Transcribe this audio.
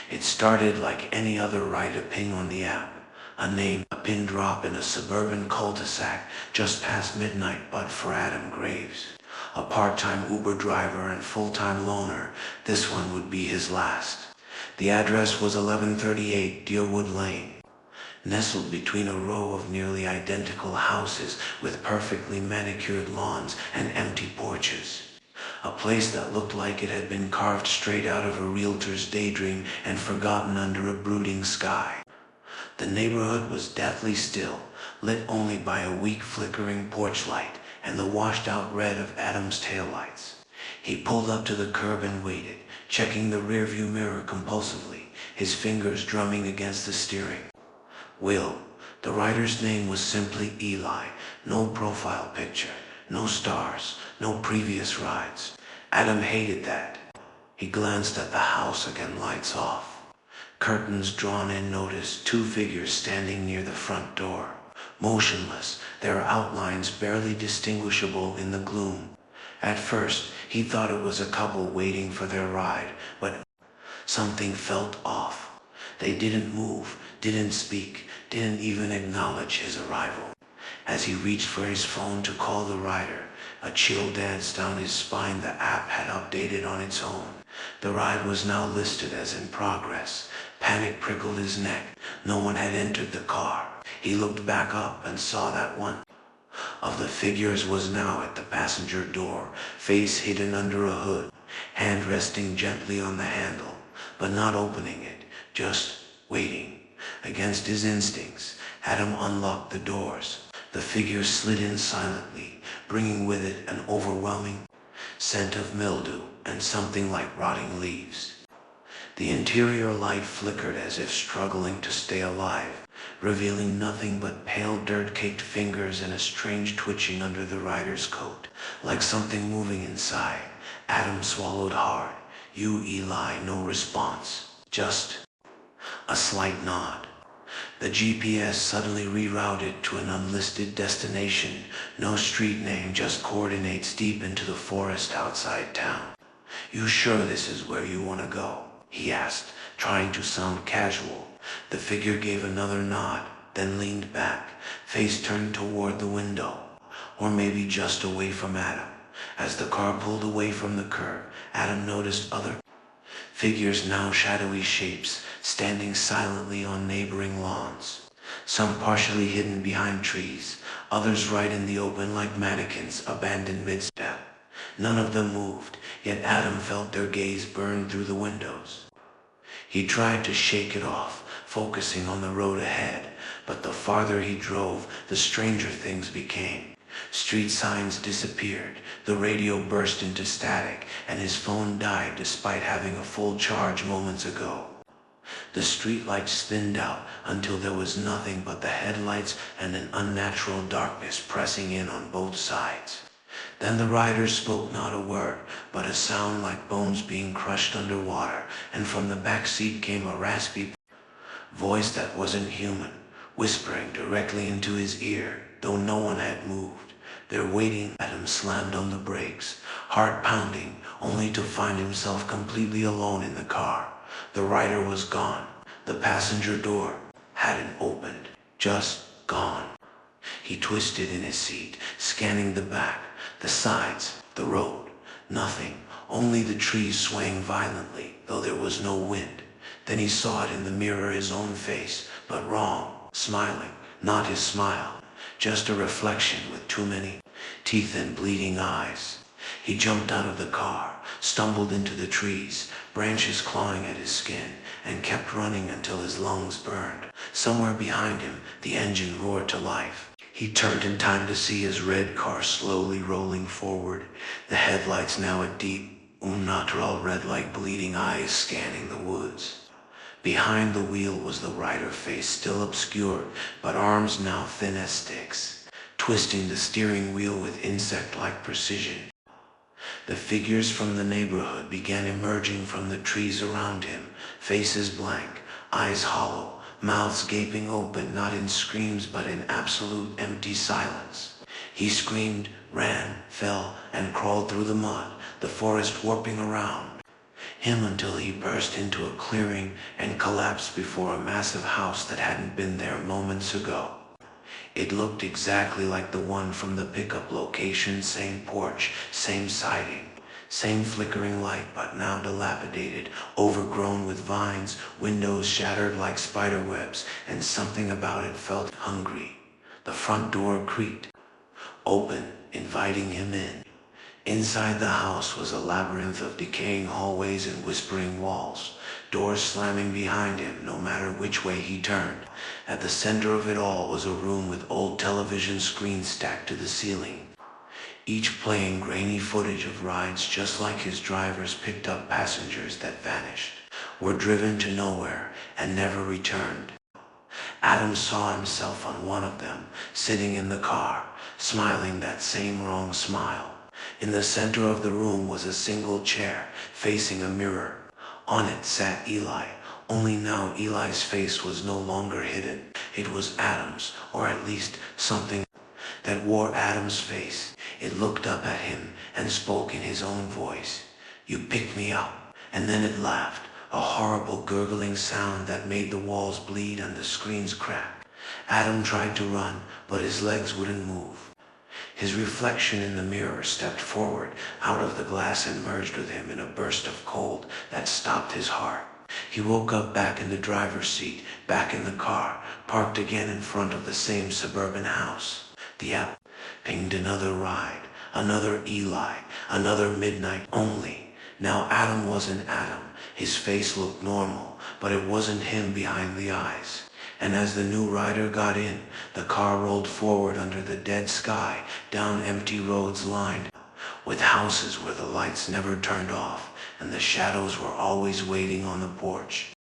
It started like any other ride, a ping on the app, a name, a pin drop in a suburban cul-de-sac just past midnight, but for Adam Graves, a part-time Uber driver and full-time loner, this one would be his last. The address was 1138 Deerwood Lane, nestled between a row of nearly identical houses with perfectly manicured lawns and empty porches. A place that looked like it had been carved straight out of a realtor's daydream and forgotten under a brooding sky. The neighborhood was deathly still, lit only by a weak flickering porch light and the washed-out red of Adam's taillights. He pulled up to the curb and waited, checking the rearview mirror compulsively, his fingers drumming against the steering wheel. The rider's name was simply Eli, no profile picture, no stars, no previous rides. Adam hated that. He glanced at the house again, lights off. Curtains drawn in, noticed two figures standing near the front door, motionless, their outlines barely distinguishable in the gloom. At first, he thought it was a couple waiting for their ride, but something felt off. They didn't move, didn't speak, didn't even acknowledge his arrival. As he reached for his phone to call the rider, a chill danced down his spine. The app had updated on its own. The ride was now listed as in progress. Panic prickled his neck. No one had entered the car. He looked back up and saw that one of the figures was now at the passenger door, face hidden under a hood, hand resting gently on the handle, but not opening it, just waiting. Against his instincts, Adam unlocked the doors. The figure slid in silently, bringing with it an overwhelming scent of mildew and something like rotting leaves. The interior light flickered as if struggling to stay alive, revealing nothing but pale dirt-caked fingers and a strange twitching under the rider's coat, like something moving inside. Adam swallowed hard. "You, Eli," no response, just a slight nod. The GPS suddenly rerouted to an unlisted destination, no street name, just coordinates deep into the forest outside town. "You sure this is where you want to go?" he asked, trying to sound casual. The figure gave another nod, then leaned back, face turned toward the window, or maybe just away from Adam. As the car pulled away from the curb, Adam noticed other figures, now shadowy shapes, standing silently on neighboring lawns. Some partially hidden behind trees, others right in the open like mannequins abandoned mid-step. None of them moved, yet Adam felt their gaze burn through the windows. He tried to shake it off, focusing on the road ahead, but the farther he drove, the stranger things became. Street signs disappeared, the radio burst into static, and his phone died despite having a full charge moments ago. The streetlights thinned out until there was nothing but the headlights and an unnatural darkness pressing in on both sides. Then the rider spoke, not a word, but a sound like bones being crushed underwater, and from the back seat came a raspy voice that wasn't human, whispering directly into his ear, though no one had moved. "They're waiting." Adam slammed on the brakes, heart pounding, only to find himself completely alone in the car. The rider was gone. The passenger door hadn't opened, just gone. He twisted in his seat, scanning the back, the sides, the road. Nothing, only the trees swaying violently, though there was no wind. Then he saw it in the mirror, his own face, but wrong, smiling, not his smile. Just a reflection with too many teeth and bleeding eyes. He jumped out of the car, stumbled into the trees, branches clawing at his skin, and kept running until his lungs burned. Somewhere behind him, the engine roared to life. He turned in time to see his red car slowly rolling forward, the headlights now a deep, unnatural red like bleeding eyes scanning the woods. Behind the wheel was the rider, face still obscured, but arms now thin as sticks, twisting the steering wheel with insect-like precision. The figures from the neighborhood began emerging from the trees around him, faces blank, eyes hollow, mouths gaping open, not in screams but in absolute empty silence. He screamed, ran, fell, and crawled through the mud, the forest warping around. him until he burst into a clearing and collapsed before a massive house that hadn't been there moments ago. It looked exactly like the one from the pickup location, same porch, same siding, same flickering light, but now dilapidated, overgrown with vines, windows shattered like spider webs, and something about it felt hungry. The front door creaked open, inviting him in. Inside the house was a labyrinth of decaying hallways and whispering walls, doors slamming behind him no matter which way he turned. At the center of it all was a room with old television screens stacked to the ceiling, each playing grainy footage of rides just like his drivers picked up passengers that vanished, were driven to nowhere, and never returned. Adam saw himself on one of them, sitting in the car, smiling that same wrong smile. In the center of the room was a single chair, facing a mirror. On it sat Eli, only now Eli's face was no longer hidden. It was Adam's, or at least something that wore Adam's face. It looked up at him and spoke in his own voice. "You picked me up." And then it laughed, a horrible gurgling sound that made the walls bleed and the screens crack. Adam tried to run, but his legs wouldn't move. His reflection in the mirror stepped forward out of the glass and merged with him in a burst of cold that stopped his heart. He woke up back in the driver's seat, back in the car, parked again in front of the same suburban house. The app pinged another ride, another Eli, another midnight only. Now Adam wasn't Adam. His face looked normal, but it wasn't him behind the eyes. And as the new rider got in, the car rolled forward under the dead sky, down empty roads lined with houses where the lights never turned off, and the shadows were always waiting on the porch.